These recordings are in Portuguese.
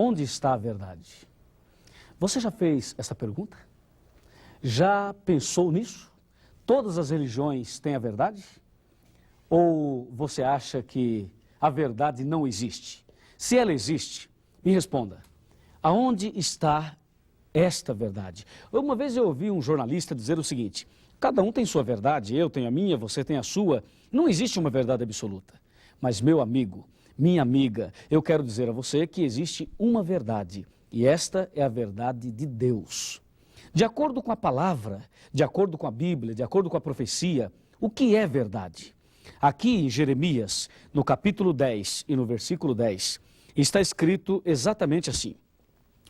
Onde está a verdade? Você já fez essa pergunta? Já pensou nisso? Todas as religiões têm a verdade? Ou você acha que a verdade não existe? Se ela existe, me responda, aonde está esta verdade? Uma vez eu ouvi um jornalista dizer o seguinte: cada um tem sua verdade, eu tenho a minha, você tem a sua, não existe uma verdade absoluta. Mas meu amigo, minha amiga, eu quero dizer a você que existe uma verdade, e esta é a verdade de Deus. De acordo com a palavra, de acordo com a Bíblia, de acordo com a profecia, o que é verdade? Aqui em Jeremias, no capítulo 10 e no versículo 10, está escrito exatamente assim.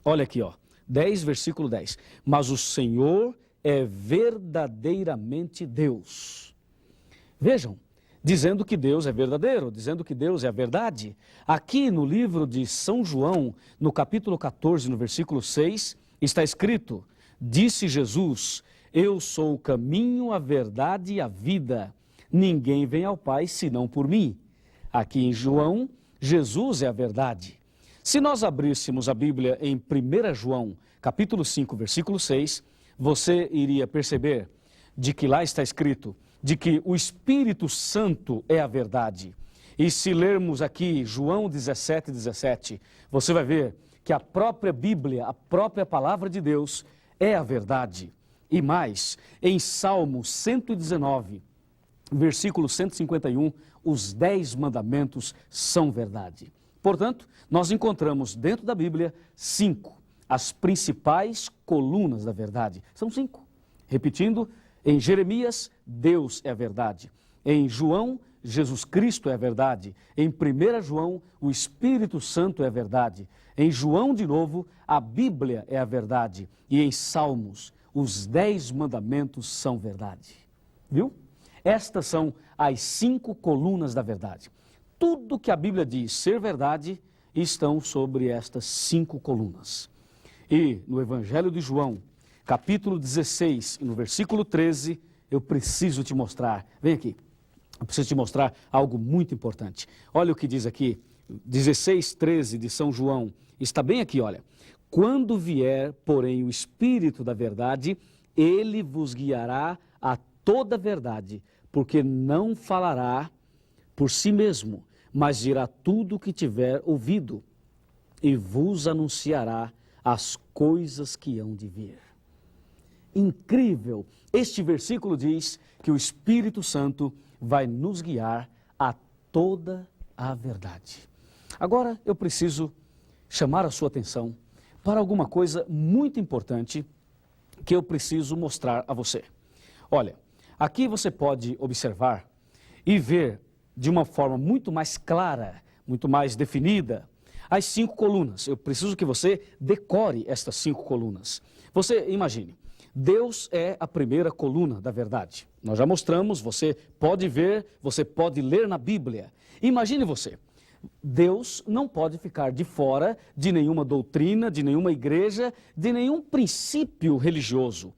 Olha aqui, 10, versículo 10. Mas o Senhor é verdadeiramente Deus. Vejam, dizendo que Deus é verdadeiro, dizendo que Deus é a verdade. Aqui no livro de São João, no capítulo 14, no versículo 6, está escrito: disse Jesus, eu sou o caminho, a verdade e a vida. Ninguém vem ao Pai senão por mim. Aqui em João, Jesus é a verdade. Se nós abríssemos a Bíblia em 1 João, capítulo 5, versículo 6, você iria perceber de que lá está escrito de que o Espírito Santo é a verdade. E se lermos aqui João 17, 17, você vai ver que a própria Bíblia, a própria palavra de Deus é a verdade. E mais, em Salmo 119, versículo 151, os 10 mandamentos são verdade. Portanto, nós encontramos dentro da Bíblia 5, as principais colunas da verdade. São 5. Repetindo, em Jeremias, Deus é a verdade. Em João, Jesus Cristo é a verdade. Em 1 João, o Espírito Santo é a verdade. Em João, de novo, a Bíblia é a verdade. E em Salmos, os 10 mandamentos são verdade. Viu? Estas são as 5 colunas da verdade. Tudo que a Bíblia diz ser verdade estão sobre estas 5 colunas. E no Evangelho de João, capítulo 16, e no versículo 13, eu preciso te mostrar. Vem aqui. Eu preciso te mostrar algo muito importante. Olha o que diz aqui, 16, 13 de São João. Está bem aqui, olha. Quando vier, porém, o Espírito da verdade, ele vos guiará a toda a verdade, porque não falará por si mesmo, mas dirá tudo o que tiver ouvido, e vos anunciará as coisas que hão de vir. Incrível! Este versículo diz que o Espírito Santo vai nos guiar a toda a verdade. Agora eu preciso chamar a sua atenção para alguma coisa muito importante que eu preciso mostrar a você. Olha, aqui você pode observar e ver de uma forma muito mais clara, muito mais definida, as 5 colunas. Eu preciso que você decore estas 5 colunas. Você imagine, Deus é a primeira coluna da verdade. Nós já mostramos, você pode ver, você pode ler na Bíblia. Imagine você, Deus não pode ficar de fora de nenhuma doutrina, de nenhuma igreja, de nenhum princípio religioso.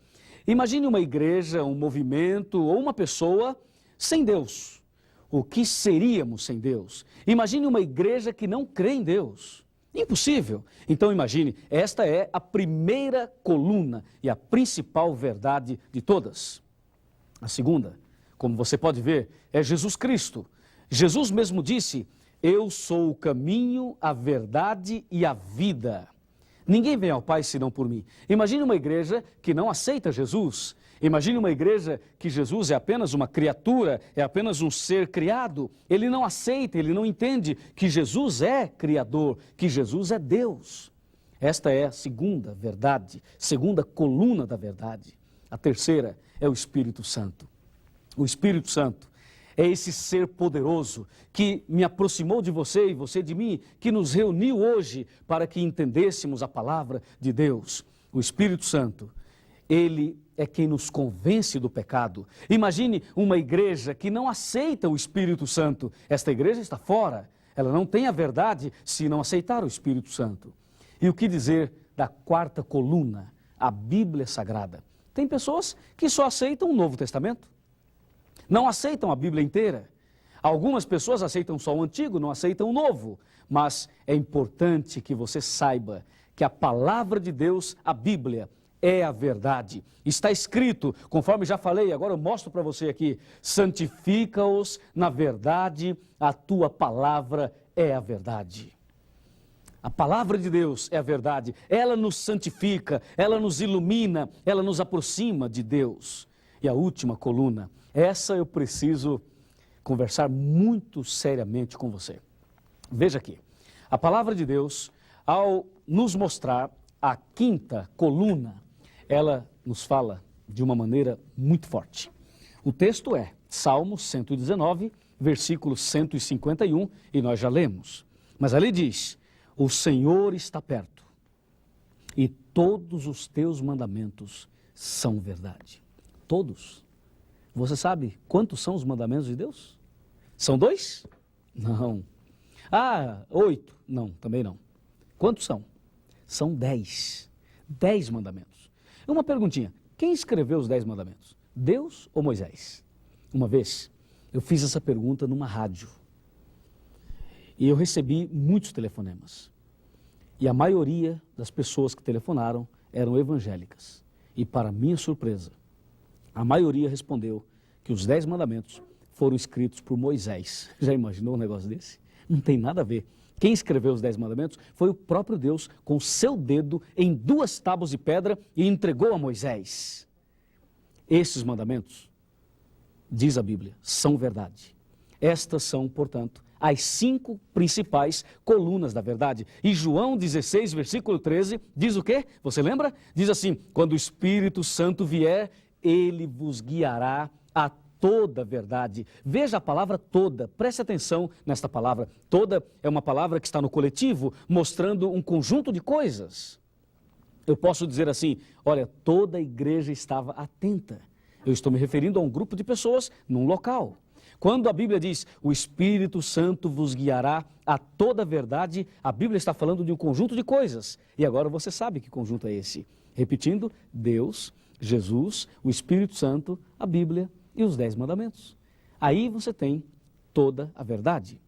Imagine uma igreja, um movimento ou uma pessoa sem Deus. O que seríamos sem Deus? Imagine uma igreja que não crê em Deus. Impossível. Então imagine, esta é a primeira coluna e a principal verdade de todas. A segunda, como você pode ver, é Jesus Cristo. Jesus mesmo disse, eu sou o caminho, a verdade e a vida. Ninguém vem ao Pai senão por mim. Imagine uma igreja que não aceita Jesus. Imagine uma igreja que Jesus é apenas uma criatura, é apenas um ser criado. Ele não aceita, ele não entende que Jesus é Criador, que Jesus é Deus. Esta é a segunda verdade, segunda coluna da verdade. A terceira é o Espírito Santo. O Espírito Santo é esse ser poderoso que me aproximou de você e você de mim, que nos reuniu hoje para que entendêssemos a palavra de Deus. O Espírito Santo, ele é quem nos convence do pecado. Imagine uma igreja que não aceita o Espírito Santo. Esta igreja está fora. Ela não tem a verdade se não aceitar o Espírito Santo. E o que dizer da quarta coluna, a Bíblia Sagrada? Tem pessoas que só aceitam o Novo Testamento. Não aceitam a Bíblia inteira. Algumas pessoas aceitam só o antigo, não aceitam o novo. Mas é importante que você saiba que a palavra de Deus, a Bíblia, é a verdade. Está escrito, conforme já falei, agora eu mostro para você aqui: santifica-os na verdade, a tua palavra é a verdade. A palavra de Deus é a verdade, ela nos santifica, ela nos ilumina, ela nos aproxima de Deus. E a última coluna, essa eu preciso conversar muito seriamente com você. Veja aqui, a palavra de Deus, ao nos mostrar a quinta coluna, ela nos fala de uma maneira muito forte. O texto é Salmo 119, versículo 151, e nós já lemos. Mas ali diz: o Senhor está perto, e todos os teus mandamentos são verdade. Todos. Você sabe quantos são os mandamentos de Deus? São 2? Não. 8? Não, também não. Quantos são? São 10. 10 mandamentos. Uma perguntinha: quem escreveu os 10 mandamentos? Deus ou Moisés? Uma vez, eu fiz essa pergunta numa rádio. E eu recebi muitos telefonemas. E a maioria das pessoas que telefonaram eram evangélicas. E para minha surpresa, a maioria respondeu que os 10 mandamentos foram escritos por Moisés. Já imaginou um negócio desse? Não tem nada a ver. Quem escreveu os 10 mandamentos foi o próprio Deus, com seu dedo em 2 tábuas de pedra, e entregou a Moisés. Esses mandamentos, diz a Bíblia, são verdade. Estas são, portanto, as 5 principais colunas da verdade. E João 16, versículo 13, diz o quê? Você lembra? Diz assim: quando o Espírito Santo vier, ele vos guiará a toda a verdade. Veja a palavra toda, preste atenção nesta palavra. Toda é uma palavra que está no coletivo, mostrando um conjunto de coisas. Eu posso dizer assim: olha, toda a igreja estava atenta. Eu estou me referindo a um grupo de pessoas num local. Quando a Bíblia diz: o Espírito Santo vos guiará a toda a verdade, a Bíblia está falando de um conjunto de coisas. E agora você sabe que conjunto é esse. Repetindo: Deus, Jesus, o Espírito Santo, a Bíblia e os 10 mandamentos. Aí você tem toda a verdade.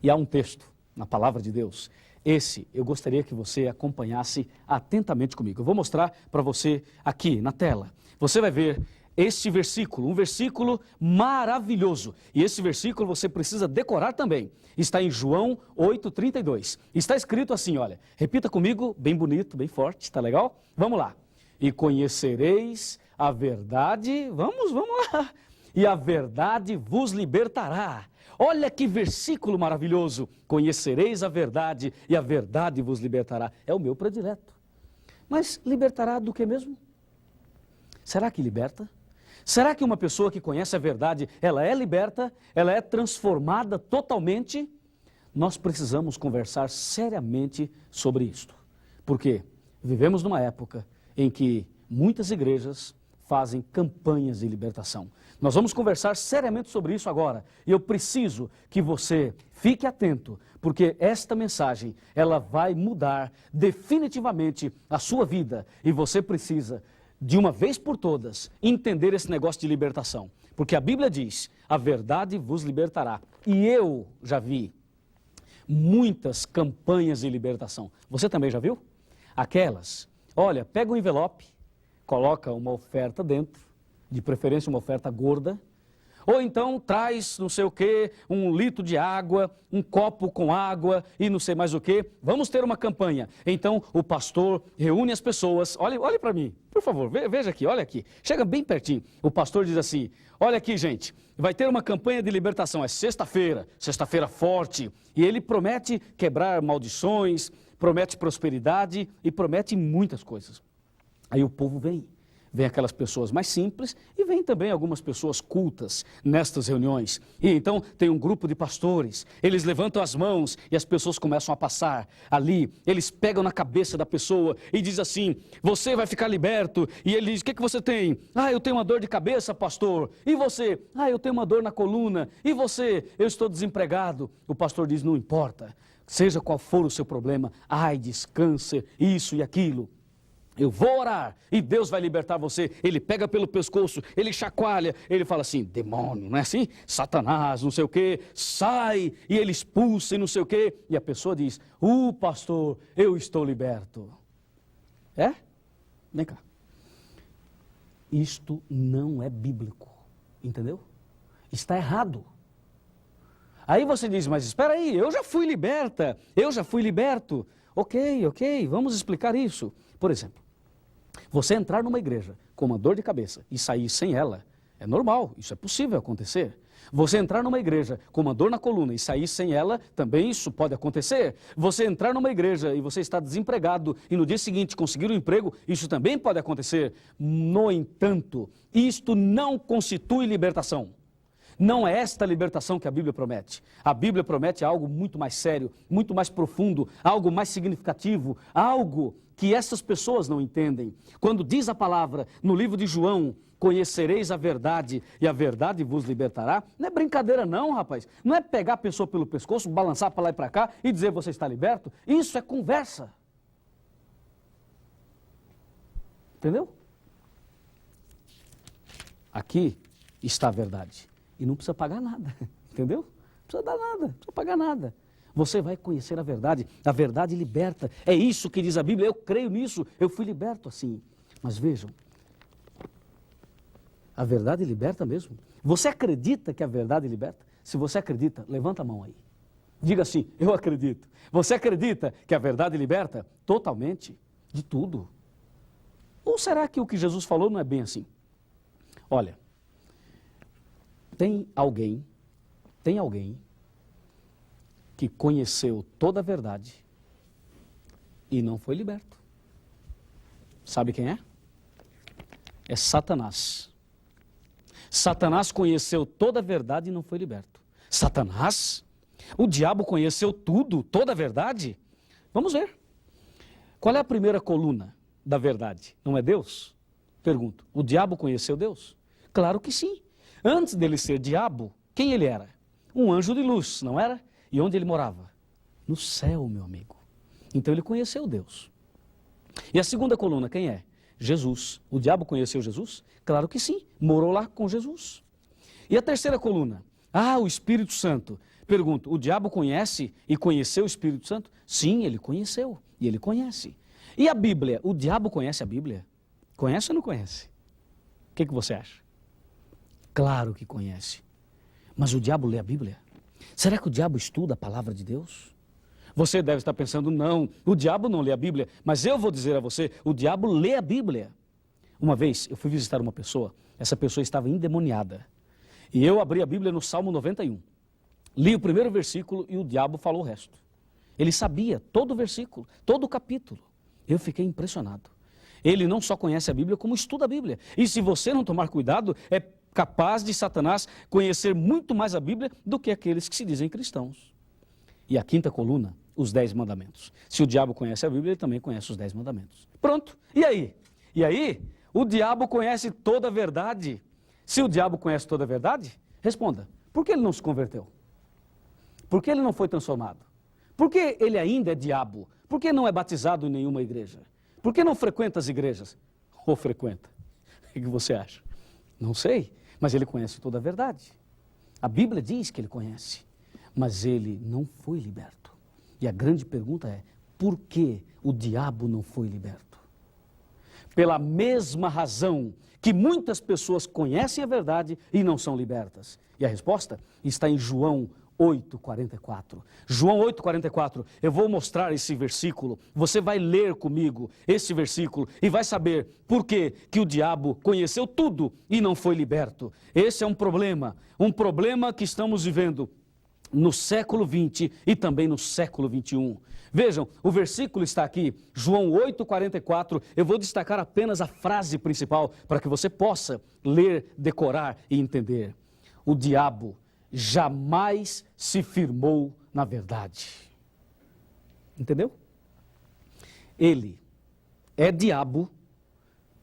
E há um texto na palavra de Deus. Esse eu gostaria que você acompanhasse atentamente comigo. Eu vou mostrar para você aqui na tela. Você vai ver este versículo, um versículo maravilhoso. E esse versículo você precisa decorar também. Está em João 8,32. Está escrito assim, olha, repita comigo, bem bonito, bem forte, tá legal? Vamos lá. E conhecereis a verdade, vamos lá. E a verdade vos libertará. Olha que versículo maravilhoso. Conhecereis a verdade e a verdade vos libertará. É o meu predileto. Mas libertará do que mesmo? Será que liberta? Será que uma pessoa que conhece a verdade, ela é liberta? Ela é transformada totalmente? Nós precisamos conversar seriamente sobre isto. Porque vivemos numa época em que muitas igrejas fazem campanhas de libertação. Nós vamos conversar seriamente sobre isso agora. E eu preciso que você fique atento, porque esta mensagem, ela vai mudar definitivamente a sua vida. E você precisa, de uma vez por todas, entender esse negócio de libertação. Porque a Bíblia diz: a verdade vos libertará. E eu já vi muitas campanhas de libertação. Você também já viu? Aquelas, olha, pega um envelope, coloca uma oferta dentro, de preferência uma oferta gorda, ou então traz não sei o que, 1 litro de água, um copo com água e não sei mais o que. Vamos ter uma campanha. Então o pastor reúne as pessoas, olhe para mim, por favor, veja aqui, olha aqui, chega bem pertinho. O pastor diz assim: olha aqui, gente, vai ter uma campanha de libertação, é sexta-feira forte, e ele promete quebrar maldições, promete prosperidade e promete muitas coisas. Aí o povo vem aquelas pessoas mais simples e vem também algumas pessoas cultas nestas reuniões. E então tem um grupo de pastores, eles levantam as mãos e as pessoas começam a passar ali, eles pegam na cabeça da pessoa e diz assim: você vai ficar liberto. E ele diz: o que você tem? Ah, eu tenho uma dor de cabeça, pastor. E você? Ah, eu tenho uma dor na coluna. E você? Eu estou desempregado. O pastor diz: não importa, seja qual for o seu problema, AIDS, câncer, isso e aquilo. eu vou orar e Deus vai libertar você. Ele pega pelo pescoço, ele chacoalha, ele fala assim, demônio, não é assim? Satanás, não sei o quê, sai, e ele expulsa e não sei o quê. E a pessoa diz, pastor, eu estou liberto. É? Vem cá. Isto não é bíblico, entendeu? Está errado. Aí você diz, mas espera aí, eu já fui liberta, eu já fui liberto. Ok, vamos explicar isso. Por exemplo, você entrar numa igreja com uma dor de cabeça e sair sem ela, é normal, isso é possível acontecer. Você entrar numa igreja com uma dor na coluna e sair sem ela, também isso pode acontecer. Você entrar numa igreja e você está desempregado e no dia seguinte conseguir um emprego, isso também pode acontecer. No entanto, isto não constitui libertação. Não é esta libertação que a Bíblia promete. A Bíblia promete algo muito mais sério, muito mais profundo, algo mais significativo, algo que essas pessoas não entendem. Quando diz a palavra no livro de João, conhecereis a verdade e a verdade vos libertará, não é brincadeira não, rapaz. Não é pegar a pessoa pelo pescoço, balançar para lá e para cá e dizer você está liberto. Isso é conversa. Entendeu? Aqui está a verdade. E não precisa pagar nada, entendeu? Não precisa dar nada, não precisa pagar nada. Você vai conhecer a verdade liberta. É isso que diz a Bíblia, eu creio nisso, eu fui liberto assim. Mas vejam, a verdade liberta mesmo. Você acredita que a verdade liberta? Se você acredita, levanta a mão aí. Diga assim, eu acredito. Você acredita que a verdade liberta? Totalmente, de tudo. Ou será que o que Jesus falou não é bem assim? Olha, tem alguém que conheceu toda a verdade e não foi liberto. Sabe quem é? É Satanás. Satanás conheceu toda a verdade e não foi liberto. Satanás? O diabo conheceu tudo, toda a verdade? Vamos ver. Qual é a primeira coluna da verdade? Não é Deus? Pergunto, o diabo conheceu Deus? Claro que sim. Antes dele ser diabo, quem ele era? Um anjo de luz, não era? E onde ele morava? No céu, meu amigo. Então ele conheceu Deus. E a segunda coluna, quem é? Jesus. O diabo conheceu Jesus? Claro que sim, morou lá com Jesus. E a terceira coluna? O Espírito Santo. Pergunto, o diabo conhece e conheceu o Espírito Santo? Sim, ele conheceu e ele conhece. E a Bíblia? O diabo conhece a Bíblia? Conhece ou não conhece? O que você acha? Claro que conhece. Mas o diabo lê a Bíblia? Será que o diabo estuda a palavra de Deus? Você deve estar pensando, não, o diabo não lê a Bíblia. Mas eu vou dizer a você, o diabo lê a Bíblia. Uma vez eu fui visitar uma pessoa, essa pessoa estava endemoniada. E eu abri a Bíblia no Salmo 91. Li o primeiro versículo e o diabo falou o resto. Ele sabia todo o versículo, todo o capítulo. Eu fiquei impressionado. Ele não só conhece a Bíblia, como estuda a Bíblia. E se você não tomar cuidado, é capaz de Satanás conhecer muito mais a Bíblia do que aqueles que se dizem cristãos. E a quinta coluna, os 10 mandamentos. Se o diabo conhece a Bíblia, ele também conhece os 10 mandamentos. Pronto. E aí? E aí, o diabo conhece toda a verdade. Se o diabo conhece toda a verdade, responda, por que ele não se converteu? Por que ele não foi transformado? Por que ele ainda é diabo? Por que não é batizado em nenhuma igreja? Por que não frequenta as igrejas? Ou frequenta? O que você acha? Não sei, mas ele conhece toda a verdade. A Bíblia diz que ele conhece, mas ele não foi liberto. E a grande pergunta é, por que o diabo não foi liberto? Pela mesma razão que muitas pessoas conhecem a verdade e não são libertas. E a resposta está em João 8,44. João 8,44, eu vou mostrar esse versículo, você vai ler comigo esse versículo e vai saber por que o diabo conheceu tudo e não foi liberto. Esse é um problema que estamos vivendo no século 20 e também no século 21. Vejam, o versículo está aqui, João 8,44, eu vou destacar apenas a frase principal para que você possa ler, decorar e entender. O diabo jamais se firmou na verdade. Entendeu? Ele é diabo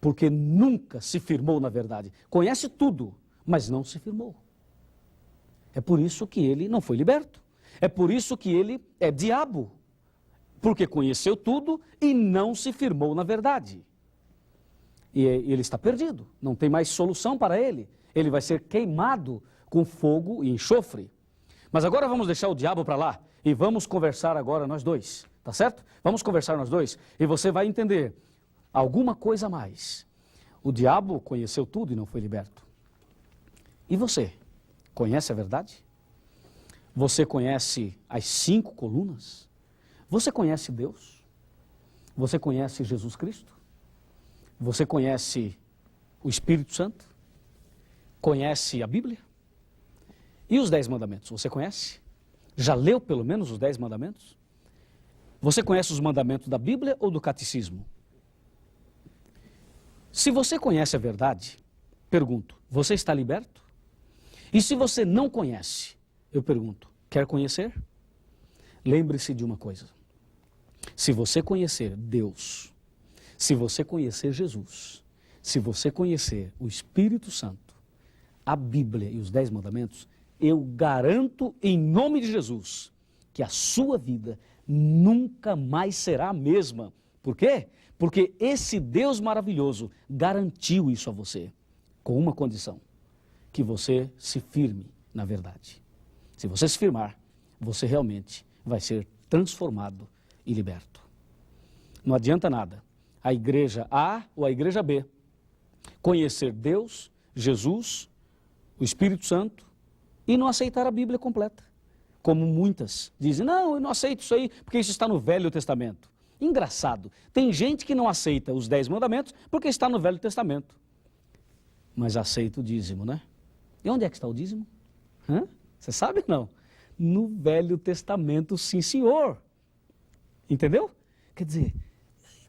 porque nunca se firmou na verdade. Conhece tudo, mas não se firmou. É por isso que ele não foi liberto. É por isso que ele é diabo. Porque conheceu tudo e não se firmou na verdade. e ele está perdido, não tem mais solução para ele. Ele vai ser queimado com fogo e enxofre. Mas agora vamos deixar o diabo para lá e vamos conversar agora nós dois, tá certo? Vamos conversar nós dois e você vai entender alguma coisa a mais. O diabo conheceu tudo e não foi liberto. E você? Conhece a verdade? Você conhece as 5 colunas? Você conhece Deus? Você conhece Jesus Cristo? Você conhece o Espírito Santo? Conhece a Bíblia? E os 10 mandamentos, você conhece? Já leu pelo menos os 10 mandamentos? Você conhece os mandamentos da Bíblia ou do catecismo? Se você conhece a verdade, pergunto, você está liberto? E se você não conhece, eu pergunto, quer conhecer? Lembre-se de uma coisa, se você conhecer Deus, se você conhecer Jesus, se você conhecer o Espírito Santo, a Bíblia e os 10 mandamentos, eu garanto em nome de Jesus que a sua vida nunca mais será a mesma. Por quê? Porque esse Deus maravilhoso garantiu isso a você, com uma condição, que você se firme na verdade. Se você se firmar, você realmente vai ser transformado e liberto. Não adianta nada a igreja A ou a igreja B conhecer Deus, Jesus, o Espírito Santo e não aceitar a Bíblia completa. Como muitas dizem, não, eu não aceito isso aí porque isso está no Velho Testamento. Engraçado, tem gente que não aceita os 10 mandamentos porque está no Velho Testamento. Mas aceita o dízimo, né? E onde é que está o dízimo? Você sabe ou não? No Velho Testamento, sim senhor. Entendeu? Quer dizer,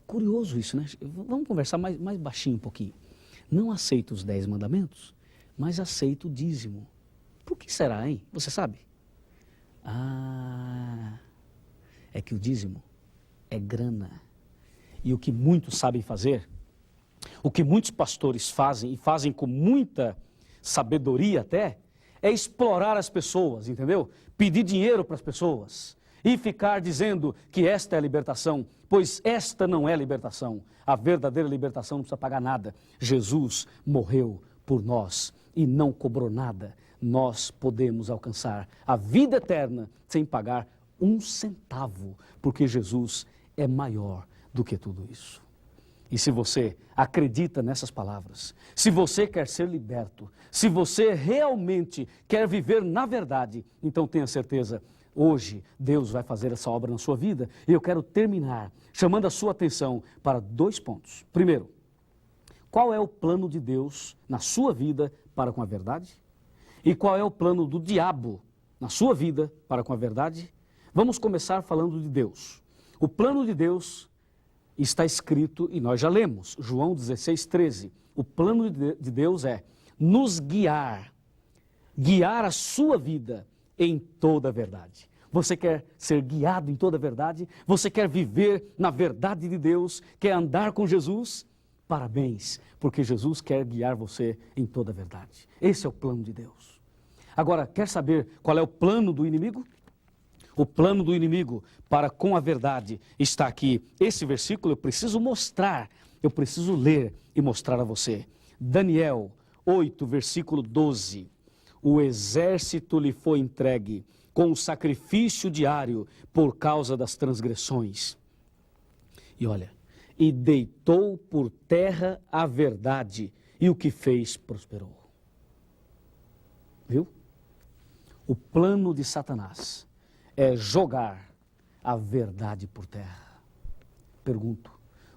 curioso isso, né? Vamos conversar mais baixinho um pouquinho. Não aceito os 10 mandamentos, mas aceito o dízimo. Por que será, hein? Você sabe? É que o dízimo é grana. E o que muitos sabem fazer, o que muitos pastores fazem, e fazem com muita sabedoria até, é explorar as pessoas, entendeu? Pedir dinheiro para as pessoas e ficar dizendo que esta é a libertação, pois esta não é a libertação. A verdadeira libertação não precisa pagar nada. Jesus morreu por nós e não cobrou nada. Nós podemos alcançar a vida eterna sem pagar um centavo, porque Jesus é maior do que tudo isso. E se você acredita nessas palavras, se você quer ser liberto, se você realmente quer viver na verdade, então tenha certeza, hoje Deus vai fazer essa obra na sua vida. E eu quero terminar chamando a sua atenção para 2 pontos. Primeiro, qual é o plano de Deus na sua vida para com a verdade? E qual é o plano do diabo na sua vida para com a verdade? Vamos começar falando de Deus. O plano de Deus está escrito, e nós já lemos, João 16:13. O plano de Deus é nos guiar a sua vida em toda a verdade. Você quer ser guiado em toda a verdade? Você quer viver na verdade de Deus? Quer andar com Jesus? Parabéns, porque Jesus quer guiar você em toda a verdade. Esse é o plano de Deus. Agora, quer saber qual é o plano do inimigo? O plano do inimigo para com a verdade está aqui. Esse versículo eu preciso mostrar, eu preciso ler e mostrar a você. Daniel 8, versículo 12. O exército lhe foi entregue com o sacrifício diário por causa das transgressões. E olha, e deitou por terra a verdade, e o que fez prosperou. Viu? O plano de Satanás é jogar a verdade por terra. Pergunto,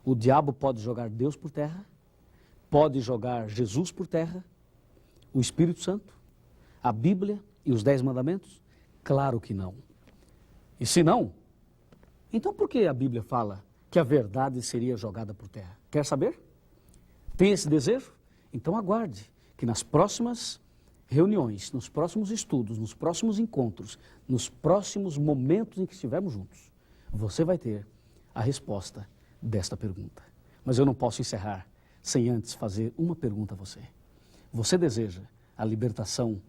o diabo pode jogar Deus por terra? Pode jogar Jesus por terra? O Espírito Santo? A Bíblia e os 10 mandamentos? Claro que não. E se não, então por que a Bíblia fala que a verdade seria jogada por terra? Quer saber? Tem esse desejo? Então aguarde que nas próximas reuniões, nos próximos estudos, nos próximos encontros, nos próximos momentos em que estivermos juntos, você vai ter a resposta desta pergunta. Mas eu não posso encerrar sem antes fazer uma pergunta a você. Você deseja a libertação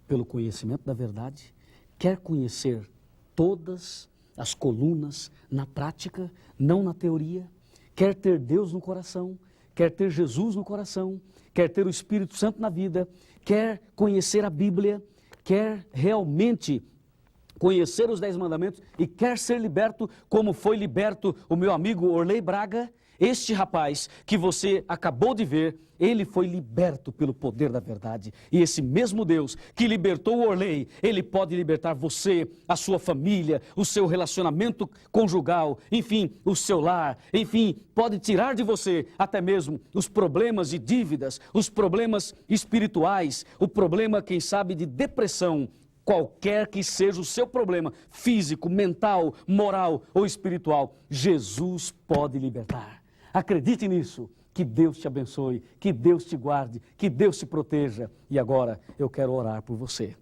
pelo conhecimento da verdade? Quer conhecer todas as colunas na prática, não na teoria? Quer ter Deus no coração? quer ter Jesus no coração, quer ter o Espírito Santo na vida, quer conhecer a Bíblia, quer realmente conhecer os 10 mandamentos e quer ser liberto como foi liberto o meu amigo Orley Braga, este rapaz que você acabou de ver, ele foi liberto pelo poder da verdade. E esse mesmo Deus que libertou o Orley, ele pode libertar você, a sua família, o seu relacionamento conjugal, enfim, o seu lar, enfim, pode tirar de você até mesmo os problemas de dívidas, os problemas espirituais, o problema, quem sabe, de depressão. Qualquer que seja o seu problema, físico, mental, moral ou espiritual, Jesus pode libertar. Acredite nisso, que Deus te abençoe, que Deus te guarde, que Deus te proteja. E agora eu quero orar por você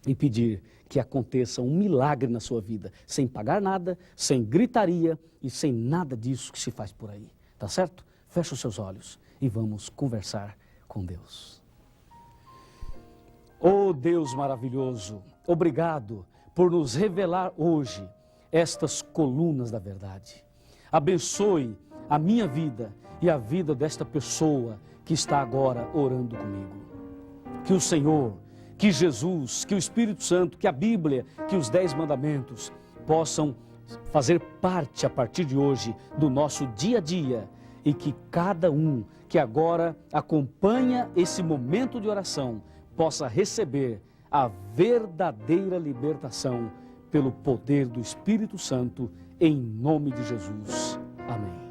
e pedir que aconteça um milagre na sua vida, sem pagar nada, sem gritaria e sem nada disso que se faz por aí. Tá certo? Feche os seus olhos e vamos conversar com Deus. Oh Deus maravilhoso, obrigado por nos revelar hoje estas colunas da verdade. Abençoe a minha vida e a vida desta pessoa que está agora orando comigo. Que o Senhor, que Jesus, que o Espírito Santo, que a Bíblia, que os 10 mandamentos possam fazer parte a partir de hoje do nosso dia a dia e que cada um que agora acompanha esse momento de oração possa receber a verdadeira libertação pelo poder do Espírito Santo, em nome de Jesus. Amém.